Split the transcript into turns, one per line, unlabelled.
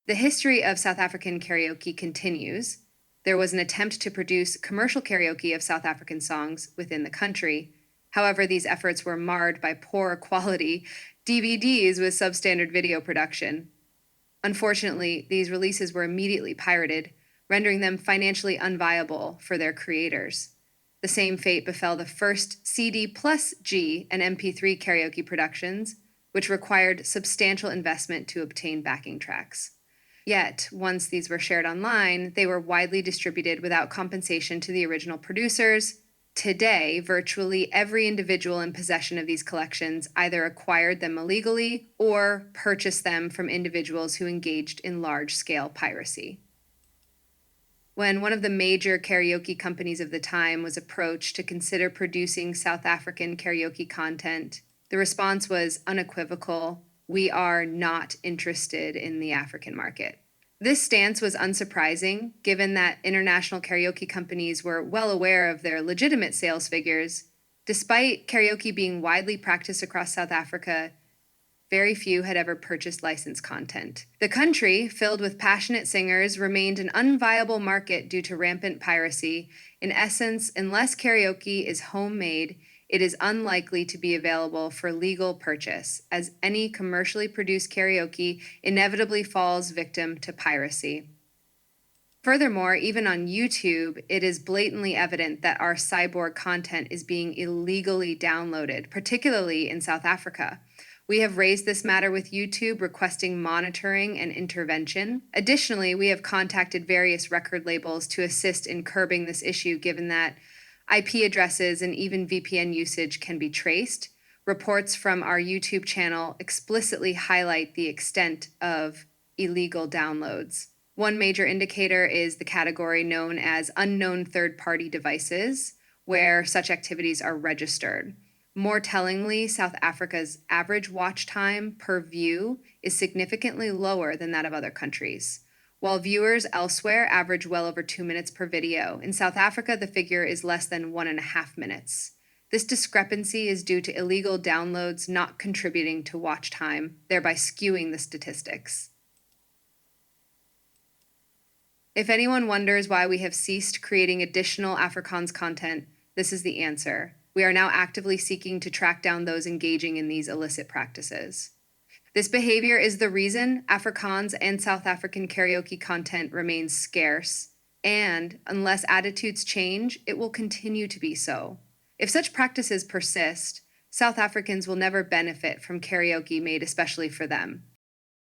The history of South African karaoke continues. There was an attempt to produce commercial karaoke of South African songs within the country. However, these efforts were marred by poor quality DVDs with substandard video production. Unfortunately, these releases were immediately pirated, rendering them financially unviable for their creators. The same fate befell the first CD+G and MP3 karaoke productions, which required substantial investment to obtain backing tracks. Yet, once these were shared online, they were widely distributed without compensation to the original producers. Today, virtually every individual in possession of these collections either acquired them illegally or purchased them from individuals who engaged in large-scale piracy. When one of the major karaoke companies of the time was approached to consider producing South African karaoke content, the response was unequivocal: "We are not interested in the African market." This stance was unsurprising, given that international karaoke companies were well aware of their legitimate sales figures. Despite karaoke being widely practiced across South Africa, very few had ever purchased licensed content. The country, filled with passionate singers, remained an unviable market due to rampant piracy. In essence, unless karaoke is homemade, it is unlikely to be available for legal purchase, as any commercially produced karaoke inevitably falls victim to piracy. Furthermore, even on YouTube, it is blatantly evident that our Cyborg content is being illegally downloaded, particularly in South Africa. We have raised this matter with YouTube, requesting monitoring and intervention. Additionally, we have contacted various record labels to assist in curbing this issue, given that IP addresses and even VPN usage can be traced. Reports from our YouTube channel explicitly highlight the extent of illegal downloads. One major indicator is the category known as unknown third-party devices, where such activities are registered. More tellingly, South Africa's average watch time per view is significantly lower than that of other countries. While viewers elsewhere average well over 2 minutes per video, in South Africa the figure is less than 1.5 minutes. This discrepancy is due to illegal downloads not contributing to watch time, thereby skewing the statistics. If anyone wonders why we have ceased creating additional Afrikaans content, this is the answer. We are now actively seeking to track down those engaging in these illicit practices. This behavior is the reason Afrikaans and South African karaoke content remains scarce, and unless attitudes change, it will continue to be so. If such practices persist, South Africans will never benefit from karaoke made especially for them.